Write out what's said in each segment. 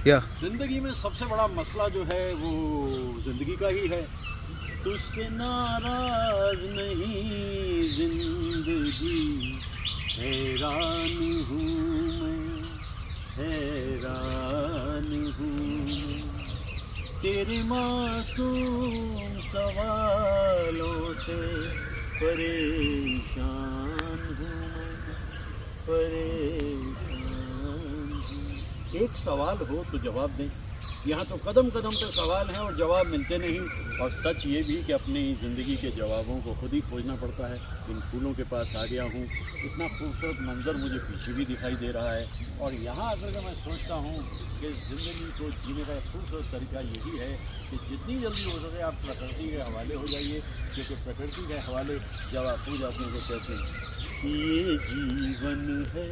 या जिंदगी में सबसे बड़ा मसला जो है वो जिंदगी का ही है। तुझसे नाराज नहीं जिंदगी, हैरान हूँ मैं, हैरान हूँ मैं, तेरे मासूम सवालों से परेशान हूँ मैं, परेशान हूँ। एक सवाल हो तो जवाब दें। यहाँ तो कदम कदम पे सवाल हैं और जवाब मिलते नहीं। और सच ये भी कि अपनी ज़िंदगी के जवाबों को खुद ही खोजना पड़ता है। इन फूलों के पास आ गया हूँ, इतना खूबसूरत मंजर मुझे पीछे भी दिखाई दे रहा है। और यहाँ आकर के मैं सोचता हूँ कि ज़िंदगी को जीने का एक खूबसूरत तरीका यही है कि जितनी जल्दी हो सके आप प्रकृति के हवाले हो जाइए, क्योंकि प्रकृति के हवाले जब आप हो जाते हैं तो कहते हैं ये जीवन है,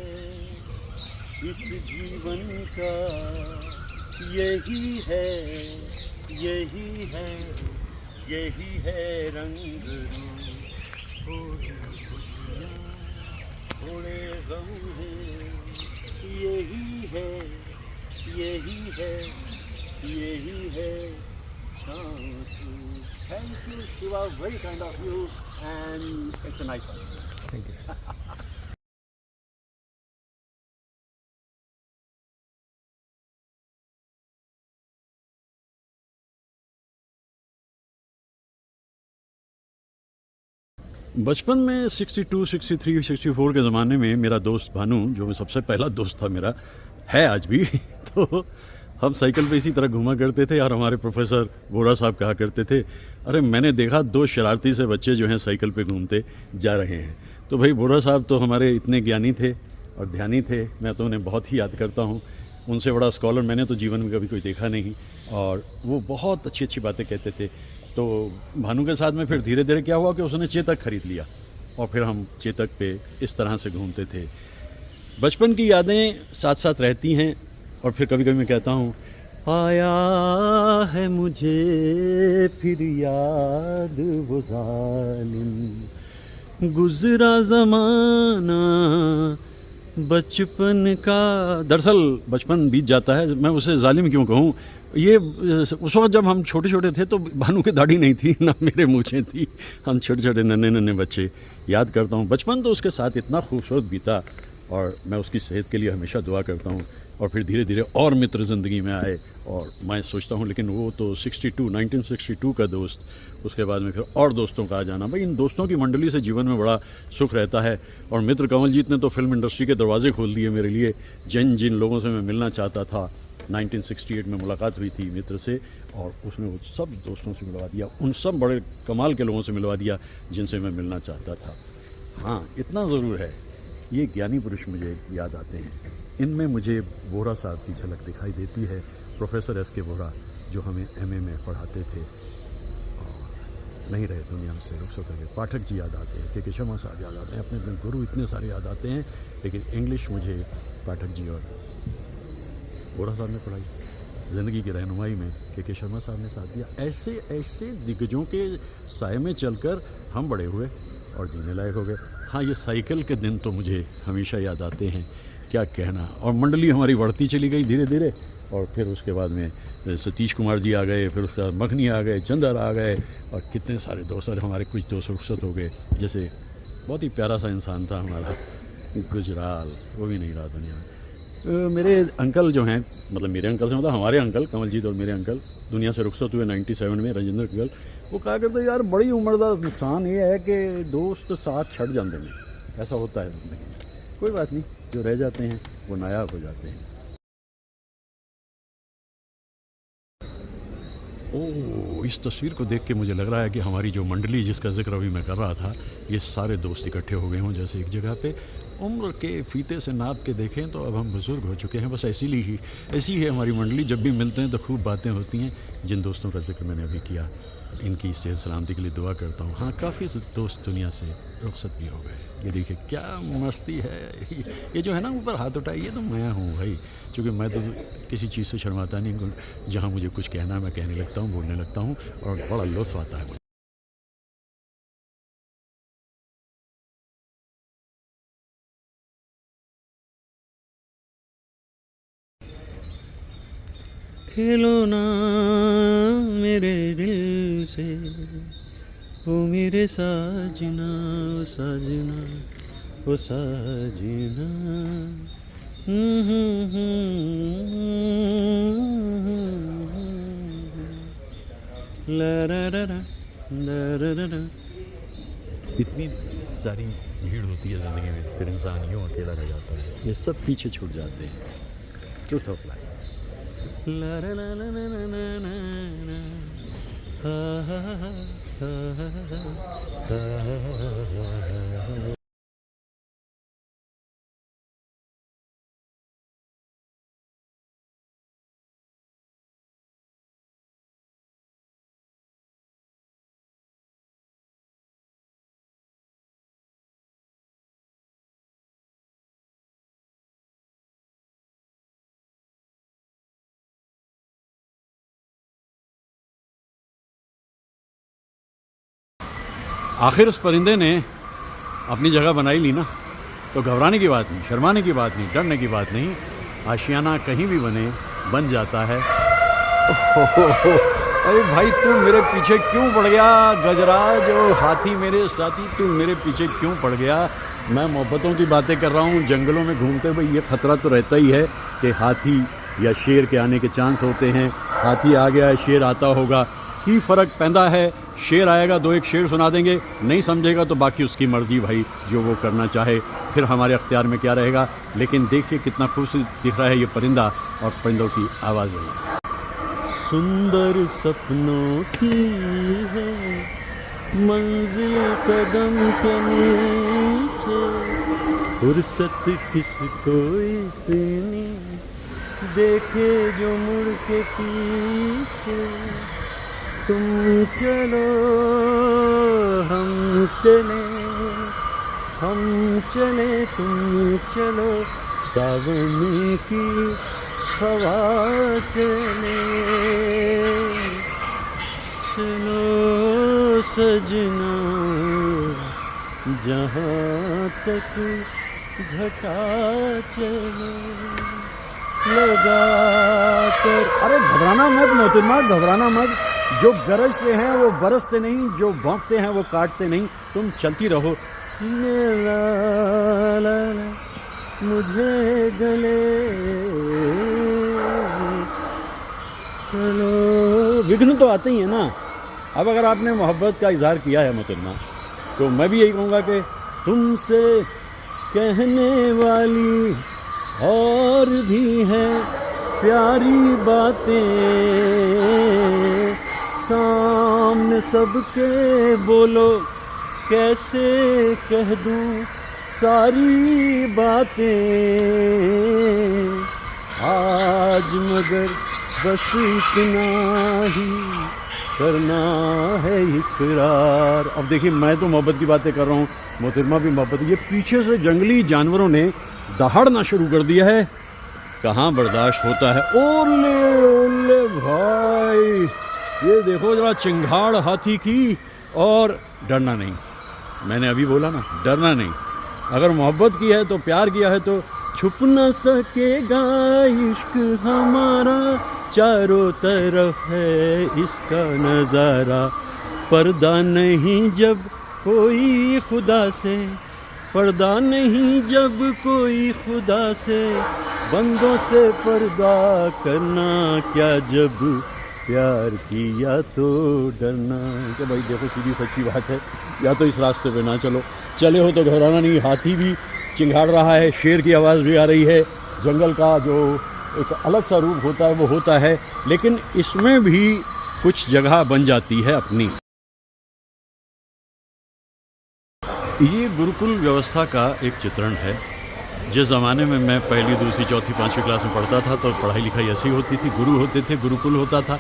इस जीवन का यही है, यही है, यही है रंग रूप, थोड़ी खुशियाँ थोड़े गम हैं, यही है, यही है, यही है शाम। Thank you Shiva, very kind of you and it's a nice one. Thank you sir. बचपन में 62, 63, 64 के ज़माने में मेरा दोस्त भानु, जो मैं सबसे पहला दोस्त था मेरा, है आज भी तो हम साइकिल पे इसी तरह घूमा करते थे और हमारे प्रोफेसर बोरा साहब कहा करते थे, अरे मैंने देखा दो शरारती से बच्चे जो हैं साइकिल पे घूमते जा रहे हैं। तो भाई बोरा साहब तो हमारे इतने ज्ञानी थे और ध्यानी थे, मैं तो उन्हें बहुत ही याद करता हूँ। उनसे बड़ा स्कॉलर मैंने तो जीवन में कभी कोई देखा नहीं। और वो बहुत अच्छी अच्छी बातें कहते थे। तो भानु के साथ में फिर धीरे धीरे क्या हुआ कि उसने चेतक खरीद लिया और फिर हम चेतक पे इस तरह से घूमते थे। बचपन की यादें साथ साथ रहती हैं। और फिर कभी कभी मैं कहता हूँ, आया है मुझे फिर याद वो जालिम गुजरा ज़माना बचपन का। दरअसल बचपन बीत जाता है, मैं उसे जालिम क्यों कहूँ। ये उस वक्त जब हम छोटे छोटे थे तो भानु की दाढ़ी नहीं थी, ना मेरे मूछें थी। हम छोटे छोटे नन्हे नन्हे बच्चे। याद करता हूँ बचपन तो उसके साथ इतना खूबसूरत बीता और मैं उसकी सेहत के लिए हमेशा दुआ करता हूँ। और फिर धीरे धीरे और मित्र ज़िंदगी में आए और मैं सोचता हूँ, लेकिन वो तो 1962 का दोस्त, उसके बाद में फिर और दोस्तों का आ जाना। भाई इन दोस्तों की मंडली से जीवन में बड़ा सुख रहता है। और मित्र कमलजीत ने तो फिल्म इंडस्ट्री के दरवाजे खोल दिए मेरे लिए। जिन जिन लोगों से मैं मिलना चाहता था, 1968 में मुलाकात हुई थी मित्र से और उसने वो सब दोस्तों से मिलवा दिया, उन सब बड़े कमाल के लोगों से मिलवा दिया जिनसे मैं मिलना चाहता था। हाँ, इतना ज़रूर है, ये ज्ञानी पुरुष मुझे याद आते हैं। इनमें मुझे बोरा साहब की झलक दिखाई देती है, प्रोफेसर एस.के. बोरा, जो हमें एमए में पढ़ाते थे और नहीं रहे दुनिया में से, रुखसत हो गए। पाठक जी याद आते हैं, के शर्मा साहब याद आते हैं, अपने अपने गुरु इतने सारे याद आते हैं। लेकिन इंग्लिश मुझे पाठक जी और बोरा साहब ने पढ़ाई। ज़िंदगी की रहनुमाई में के शर्मा साहब ने साथ दिया। ऐसे ऐसे दिग्गजों के साए में चलकर हम बड़े हुए और जीने लायक हो गए। हाँ, ये साइकिल के दिन तो मुझे हमेशा याद आते हैं, क्या कहना। और मंडली हमारी बढ़ती चली गई धीरे धीरे। और फिर उसके बाद में सतीश कुमार जी आ गए, फिर उसके बाद मखनी आ गए, चंदर आ गए और कितने सारे दोस्त। हमारे कुछ दोस्त रुखसत हो गए, जैसे बहुत ही प्यारा सा इंसान था हमारा गुजराल, वो भी नहीं रहा दुनिया में। मेरे अंकल जो हैं, मतलब मेरे अंकल से मतलब हमारे अंकल कमलजीत और मेरे अंकल दुनिया से रुखसत हुए 97 में, राजेंद्र अंकल। वो कहा करते यार बड़ी उम्र का नुकसान ये है कि दोस्त साथ छड़ जाते हैं। ऐसा होता है ज़िंदगी में, कोई बात नहीं, जो रह जाते हैं वो नायाब हो जाते हैं। ओह, इस तस्वीर को देख के मुझे लग रहा है कि हमारी जो मंडली जिसका जिक्र अभी मैं कर रहा था, ये सारे दोस्त इकट्ठे हो गए हों जैसे एक जगह पे। उम्र के फीते से नाप के देखें तो अब हम बुज़ुर्ग हो चुके हैं। बस ऐसी है हमारी मंडली। जब भी मिलते हैं तो खूब बातें होती हैं। जिन दोस्तों का जिक्र मैंने अभी किया, इनकी सेहत सलामती के लिए दुआ करता हूँ। हाँ, काफ़ी दोस्त दुनिया से रुखसत भी हो गए। ये देखिए क्या मस्ती है। ये जो है ना ऊपर हाथ उठाई, ये तो मैं हूँ भाई। क्योंकि मैं तो किसी चीज़ से शर्माता नहीं। जहाँ मुझे कुछ कहना है मैं कहने लगता हूँ, बोलने लगता हूँ और बड़ा लुत्फ़ आता है मुझे। खेलो ना मेरे दिल से, ओ मेरे साजना, ओ साजना, ओ साजना। ला रा रा रा, ला रा रा रा। इतनी सारी भीड़ होती है ज़िंदगी में, फिर इंसान यूँ अकेला रह जाता है। ये सब पीछे छूट जाते हैं। Truth of life. ला ला ला ला ला ला ला ला ला। हा हा हा हा हा हा हा हा। आखिर उस परिंदे ने अपनी जगह बनाई ली ना, तो घबराने की बात नहीं, शर्माने की बात नहीं, डरने की बात नहीं। आशियाना कहीं भी बन जाता है। अरे भाई तू मेरे पीछे क्यों पड़ गया गजराज, जो हाथी मेरे साथी, तू मेरे पीछे क्यों पड़ गया। मैं मोहब्बतों की बातें कर रहा हूँ। जंगलों में घूमते हुए ये ख़तरा तो रहता ही है कि हाथी या शेर के आने के चांस होते हैं। हाथी आ गया, शेर आता होगा, की फ़र्क पैदा है। शेर आएगा, दो एक शेर सुना देंगे, नहीं समझेगा तो बाकी उसकी मर्ज़ी भाई, जो वो करना चाहे। फिर हमारे अख्तियार में क्या रहेगा। लेकिन देखिए कितना खूबसूरत दिख रहा है ये परिंदा, और परिंदों की आवाज़ है। सुंदर सपनों की है मंजिल कदम के नीचे, फुर्सत किसको इतनी देखे जो मुड़ के पीछे। तुम चलो हम चले, हम चले तुम चलो, सावन की हवा चले। चलो सजना जहाँ तक घटा चले लगा कर। अरे घबराना मत मोहतरमा, घबराना मत। जो गरजते हैं वो बरसते नहीं, जो भौंकते हैं वो काटते नहीं। तुम चलती रहो। ला ला ला मुझे गले चलो। विघ्न तो आते ही है ना। अब अगर आपने मोहब्बत का इजहार किया है मोहतरमा, तो मैं भी यही कहूँगा कि तुमसे कहने वाली और भी हैं प्यारी बातें, सामने सबके बोलो कैसे कह दूँ सारी बातें। आज मगर बस इतना ही करना है इकरार। अब देखिए मैं तो मोहब्बत की बातें कर रहा हूँ, मोहतरमा भी मोहब्बत। ये पीछे से जंगली जानवरों ने दहाड़ना शुरू कर दिया है। कहाँ बर्दाश्त होता है। ओले ओले भाई, ये देखो जरा चिंगाड़ हाथी की। और डरना नहीं, मैंने अभी बोला ना, डरना नहीं। अगर मोहब्बत की है तो, प्यार किया है तो छुप न सकेगा इश्क हमारा, चारों तरफ है इसका नज़ारा। पर्दा नहीं जब कोई खुदा से, पर्दा नहीं जब कोई खुदा से, बंदों से पर्दा करना क्या जब प्यार किया तो डरना। क्या भाई देखो सीधी सच्ची बात है। या तो इस रास्ते पे ना चलो, चले हो तो घबराना नहीं। हाथी भी चिंगाड़ रहा है, शेर की आवाज़ भी आ रही है। जंगल का जो एक अलग सा रूप होता है वो होता है, लेकिन इसमें भी कुछ जगह बन जाती है अपनी। ये गुरुकुल व्यवस्था का एक चित्रण है। जिस ज़माने में मैं पहली, दूसरी, चौथी, पाँचवीं क्लास में पढ़ता था तो पढ़ाई लिखाई ऐसी होती थी। गुरु होते थे, गुरुकुल होता था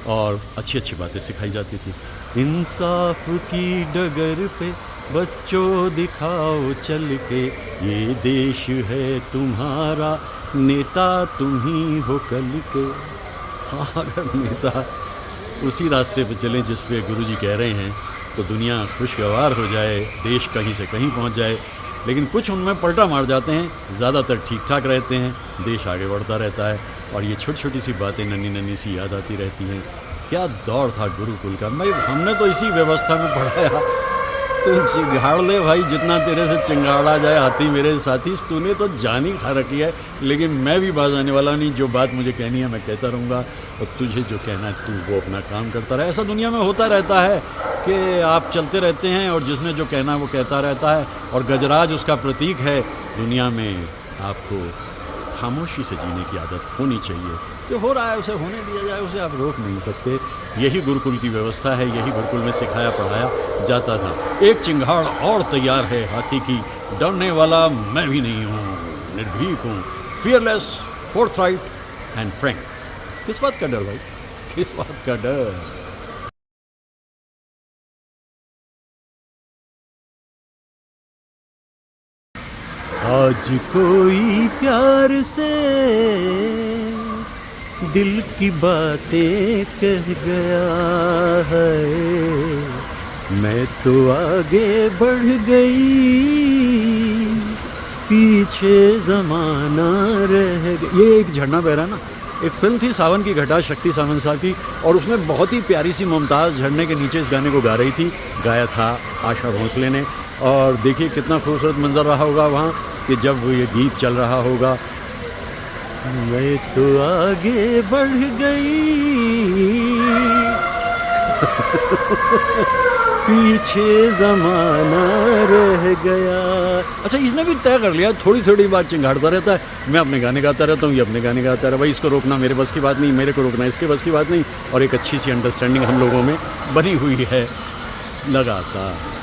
और अच्छी अच्छी बातें सिखाई जाती थी। इंसाफ की डगर पे बच्चों दिखाओ चल के, ये देश है तुम्हारा, नेता तुम ही हो कल के। अगर नेता उसी रास्ते पे चलें जिस पे गुरुजी कह रहे हैं तो दुनिया खुशगवार हो जाए, देश कहीं से कहीं पहुंच जाए। लेकिन कुछ उनमें पलटा मार जाते हैं, ज़्यादातर ठीक ठाक रहते हैं, देश आगे बढ़ता रहता है। और ये छोटी छोटी सी बातें नन्ही नन्ही सी याद आती रहती हैं। क्या दौर था गुरुकुल का। भाई हमने तो इसी व्यवस्था में पढ़ाया। तू चिंगाड़ ले भाई, जितना तेरे से चिंगाड़ा जाए हाथी मेरे साथी। तूने तो जान ही खा रखी है, लेकिन मैं भी बाज आने वाला नहीं। जो बात मुझे कहनी है मैं कहता रहूँगा, और तुझे जो कहना है तू वो अपना काम करता रहे। ऐसा दुनिया में होता रहता है कि आप चलते रहते हैं और जिसने जो कहना है वो कहता रहता है, और गजराज उसका प्रतीक है। दुनिया में आपको खामोशी से जीने की आदत होनी चाहिए। जो हो रहा है उसे होने दिया जाए, उसे आप रोक नहीं सकते। यही गुरुकुल की व्यवस्था है, यही गुरुकुल में सिखाया पढ़ाया जाता था। एक चिंगाड़ और तैयार है हाथी की, डरने वाला मैं भी नहीं हूँ, निर्भीक हूँ, फियरलेस, फोर्थराइट एंड फ्रैंक। किस बात का डर भाई, किस बात का डर। आज कोई प्यार से दिल की बातें कह गया है, मैं तो आगे बढ़ गई, पीछे जमाना रह गया। ये एक झरना बह रहा है ना। एक फिल्म थी सावन की घटा, शक्ति सावंत साहब की, और उसमें बहुत ही प्यारी सी मुमताज़ झरने के नीचे इस गाने को गा रही थी। गाया था आशा भोसले ने। और देखिए कितना खूबसूरत मंजर रहा होगा वहाँ कि जब ये गीत चल रहा होगा, मैं तो आगे बढ़ गई, पीछे जमाना रह गया। अच्छा, इसने भी तय कर लिया, थोड़ी थोड़ी बात चिंगाड़ता रहता है। मैं अपने गाने गाता रहता हूँ, ये अपने गाने गाता रहा। भाई इसको रोकना मेरे बस की बात नहीं, मेरे को रोकना इसके बस की बात नहीं। और एक अच्छी सी अंडरस्टैंडिंग हम लोगों में बनी हुई है लगातार।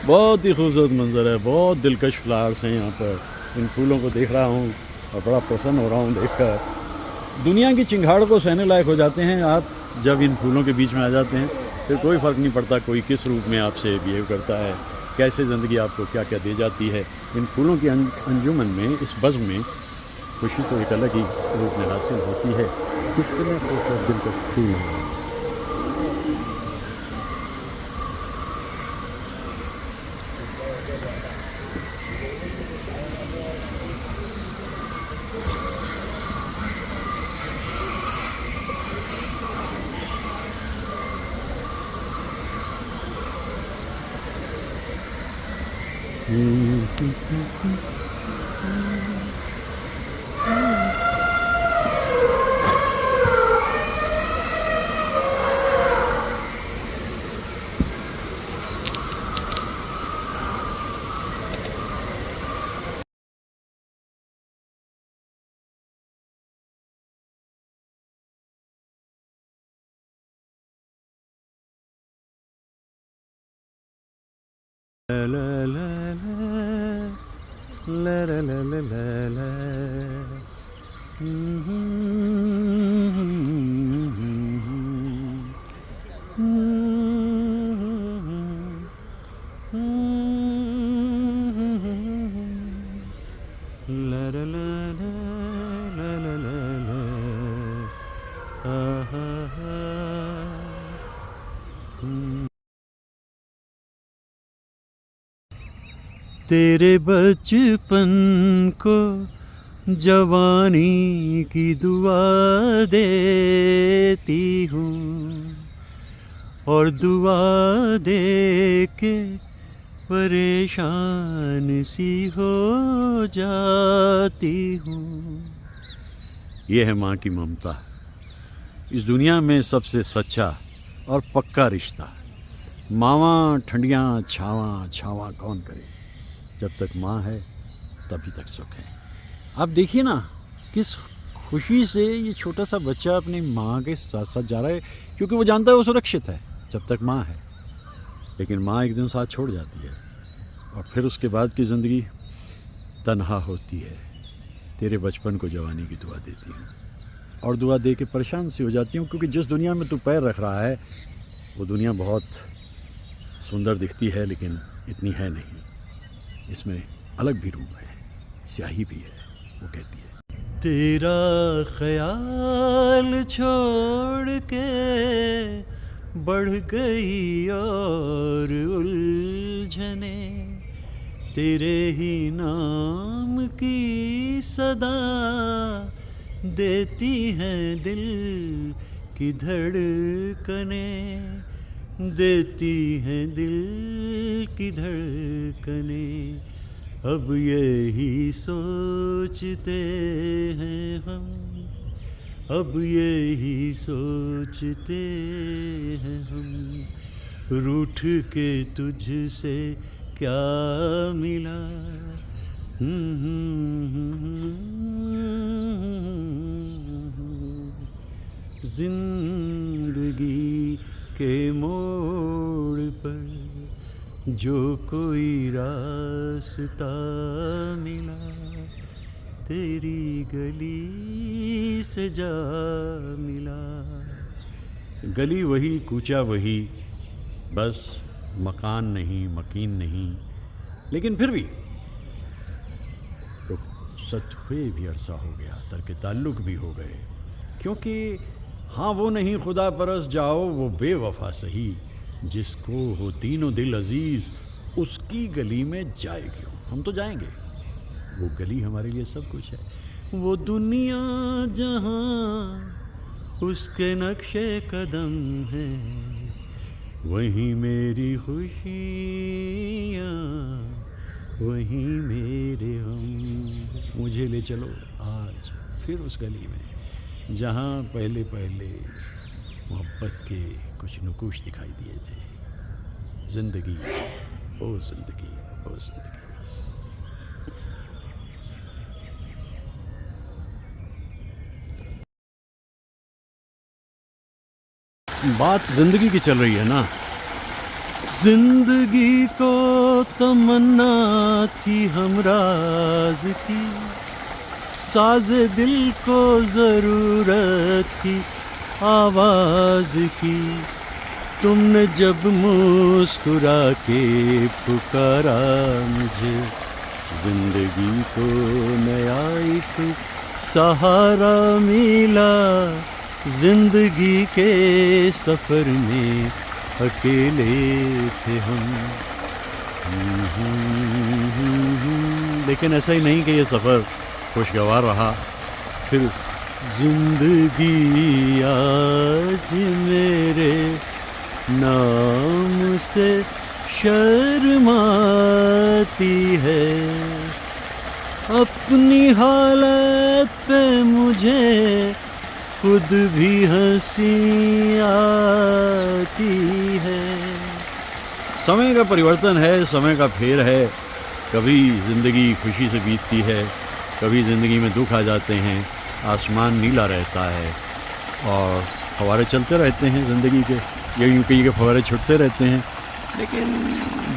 बहुत ही खूबसूरत मंजर है, बहुत दिलकश फ्लावर्स हैं यहाँ पर। इन फूलों को देख रहा हूँ और बड़ा प्रसन्न हो रहा हूँ देखकर। दुनिया की चिंगाड़ को सहने लायक हो जाते हैं आप जब इन फूलों के बीच में आ जाते हैं। फिर कोई फ़र्क नहीं पड़ता कोई किस रूप में आपसे बिहेव करता है, कैसे ज़िंदगी आपको क्या क्या दे जाती है। इन फूलों की अंजुमन में, इस बज़्म में खुशी तो एक अलग ही रूप में हासिल होती है। कितने खूबसूरत दिलकश फूल हैं। La la la la la la la la la. La la la la la la la la. Ah ah ah. तेरे बचपन को जवानी की दुआ देती हूँ, और दुआ दे के परेशान सी हो जाती हूँ। यह है माँ की ममता, इस दुनिया में सबसे सच्चा और पक्का रिश्ता। मावा ठंडियाँ छावा छावा कौन करे, जब तक माँ है तभी तक सुख है। आप देखिए ना किस खुशी से ये छोटा सा बच्चा अपनी माँ के साथ साथ जा रहा है, क्योंकि वो जानता है वो सुरक्षित है जब तक माँ है। लेकिन माँ एक दिन साथ छोड़ जाती है, और फिर उसके बाद की ज़िंदगी तन्हा होती है। तेरे बचपन को जवानी की दुआ देती हूँ, और दुआ दे के परेशान सी हो जाती हूँ, क्योंकि जिस दुनिया में तू पैर रख रहा है वो दुनिया बहुत सुंदर दिखती है, लेकिन इतनी है नहीं। इसमें अलग भी रूप है, स्याही भी है। वो कहती है, तेरा ख्याल छोड़ के बढ़ गई और उलझने, तेरे ही नाम की सदा देती हैं दिल की धड़कने, देती हैं दिल की धड़कने। अब यही सोचते हैं हम, अब यही सोचते हैं हम, रूठ के तुझसे क्या मिला। जिंदगी के मोड़ पर जो कोई रास्ता मिला, तेरी गली से जा मिला। गली वही, कूचा वही, बस मकान नहीं, मकीन नहीं, लेकिन फिर भी रुखसत हुए भी अरसा हो गया, तर्क ताल्लुक़ भी हो गए, क्योंकि हाँ वो नहीं खुदा परस जाओ वो बेवफा सही, जिसको हो तीनों दिल अजीज़ उसकी गली में जाए क्यों। हम तो जाएंगे, वो गली हमारे लिए सब कुछ है। वो दुनिया जहाँ उसके नक्शे कदम है, वहीं मेरी खुशियाँ, वहीं मेरे हम। मुझे ले चलो आज फिर उस गली में, जहाँ पहले पहले मोहब्बत के कुछ नुकूश दिखाई दिए थे। ज़िंदगी ओ ज़िंदगी ओ ज़िंदगी। बात ज़िंदगी की चल रही है ना। ज़िंदगी को तमन्ना थी हमराज की, साज़े दिल को ज़रूरत थी आवाज़ की। तुमने जब मुस्कुरा के पुकारा मुझे, ज़िंदगी को नया एक सहारा मिला। ज़िंदगी के सफ़र में अकेले थे हम, लेकिन ऐसा ही नहीं कि ये सफ़र खुशगवार रहा। फिर ज़िंदगी आज मेरे नाम से शर्माती है, अपनी हालत पे मुझे खुद भी हंसी आती है। समय का परिवर्तन है, समय का फेर है। कभी ज़िंदगी खुशी से बीतती है, कभी ज़िंदगी में दुख आ जाते हैं, आसमान नीला रहता है और फव्वारे चलते रहते हैं ज़िंदगी के, या यूँ कहीं के फव्वारे छुटते रहते हैं। लेकिन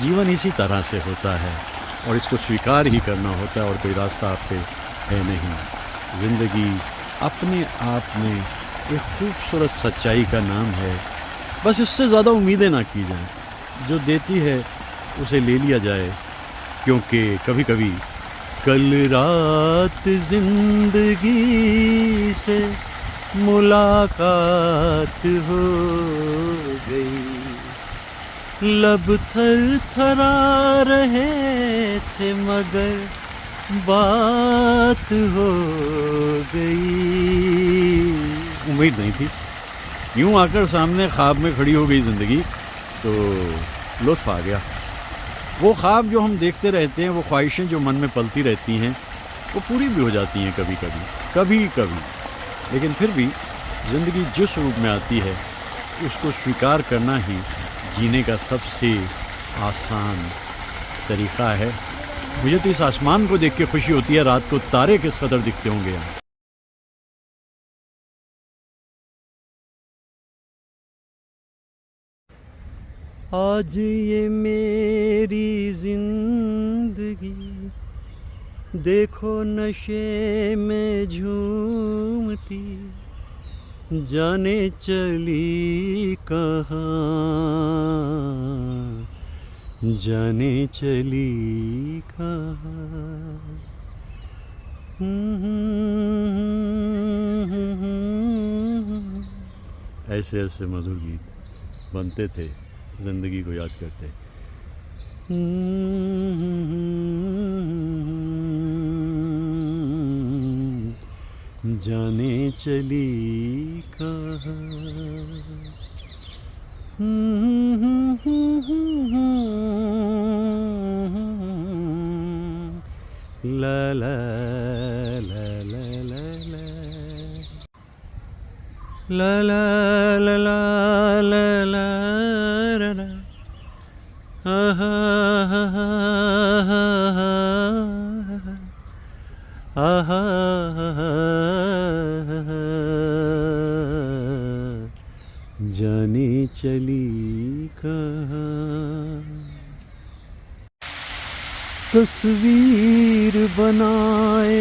जीवन इसी तरह से होता है और इसको स्वीकार ही करना होता है, और कोई रास्ता आप पे है नहीं। ज़िंदगी अपने आप में एक खूबसूरत सच्चाई का नाम है, बस इससे ज़्यादा उम्मीदें ना की जाएं। जो देती है उसे ले लिया जाए, क्योंकि कभी कभी कल रात ज़िंदगी से मुलाकात हो गई, लब थर थरा रहे थे मगर बात हो गई। उम्मीद नहीं थी, यूं आकर सामने ख्वाब में खड़ी हो गई ज़िंदगी, तो लुत्फ़ आ गया। वो ख्वाब जो हम देखते रहते हैं, वो ख्वाहिशें जो मन में पलती रहती हैं, वो पूरी भी हो जाती हैं कभी कभी। लेकिन फिर भी ज़िंदगी जिस रूप में आती है उसको स्वीकार करना ही जीने का सबसे आसान तरीक़ा है। मुझे तो इस आसमान को देख के खुशी होती है, रात को तारे किस कदर दिखते होंगे यहाँ। आज ये मेरी जिंदगी देखो नशे में झूमती जाने चली कहाँ, जाने चली कहाँ। ऐसे ऐसे मधुर गीत बनते थे, ज़िंदगी को याद करते। जाने चली कहाँ। ला ला ला ला ला ला ला ला ला ला ला ला ला। आहा आहा आहा जाने चली कहाँ। तस्वीर बनाए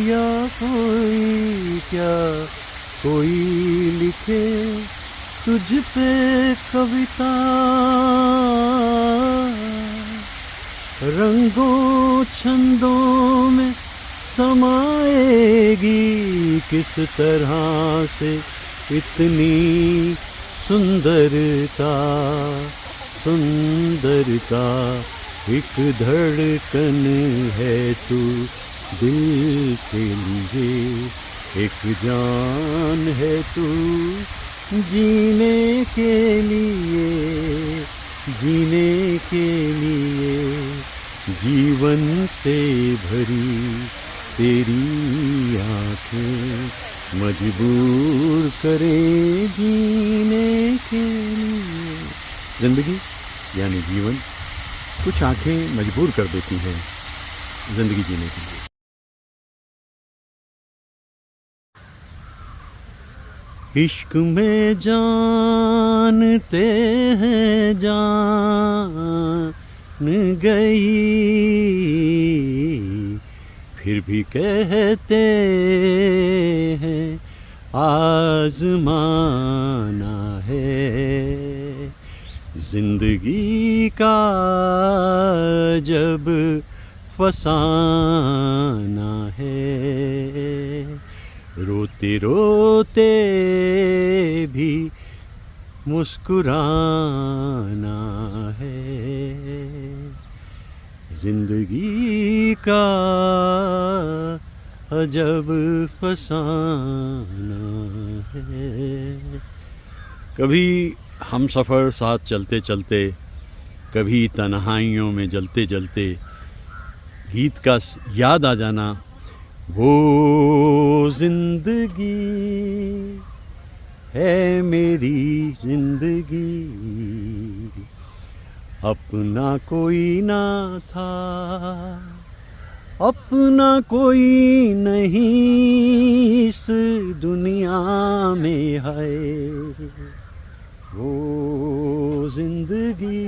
या कोई क्या कोई लिखे तुझ पे कविता, रंगों छंदों में समाएगी किस तरह से इतनी सुंदरता, सुंदरता। एक धड़कन है तू दिल के लिए, एक जान है तू जीने के लिए, जीने के लिए। जीवन से भरी तेरी आँखें मजबूर करे जीने के लिए। जिंदगी यानी जीवन, कुछ आँखें मजबूर कर देती हैं जिंदगी जीने के लिए। इश्क में जानते हैं जान गई, फिर भी कहते हैं आज़माना है। जिंदगी का जब फसाना है, रोते रोते भी मुस्कुराना है। जिंदगी का अजब फसाना है। कभी हम सफ़र साथ चलते चलते, कभी तन्हाइयों में जलते जलते, गीत का याद आ जाना। वो जिंदगी है मेरी जिंदगी, अपना कोई ना था, अपना कोई नहीं इस दुनिया में है। वो जिंदगी।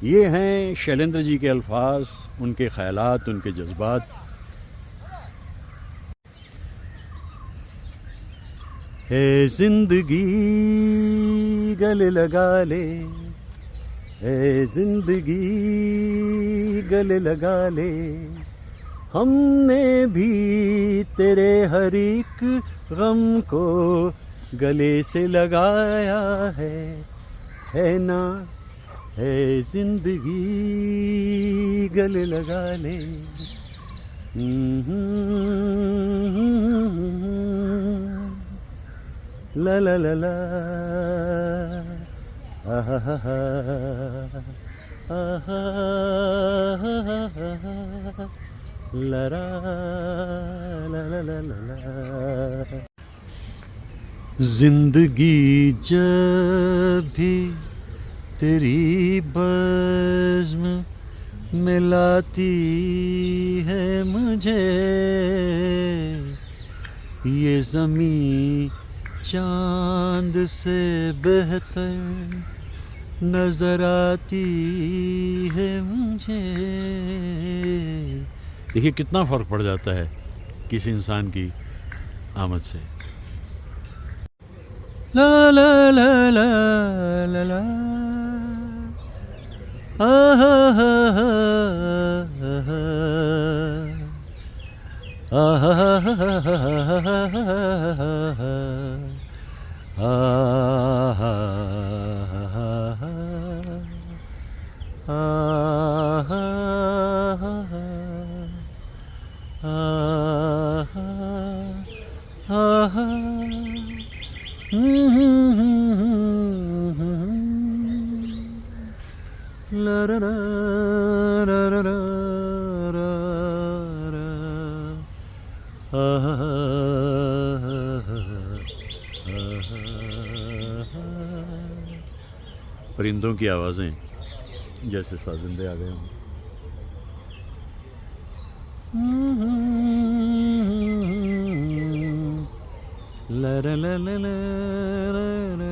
ये हैं शैलेंद्र जी के अल्फाज, उनके ख्यालात, उनके जज्बात। है जिंदगी गले लगा ले, है जिंदगी गले लगा ले, हमने भी तेरे हर एक गम को गले से लगाया है ना। है जिंदगी गले लगा ले। ला ला ला ला आहा हा हा आहा ला ला ला ला ला ला। जिंदगी जब भी तेरी बज़्म मिलाती है मुझे, ये ज़मीं चांद से बेहतर नजर आती है मुझे। देखिए कितना फ़र्क पड़ जाता है किसी इंसान की आमद से। ला ला ला ला ला ला आहा हा हा आहा हा हा la la la la la la परिंदों की आवाज़ें जैसे साजिंदे आ गए हों। la la la la la la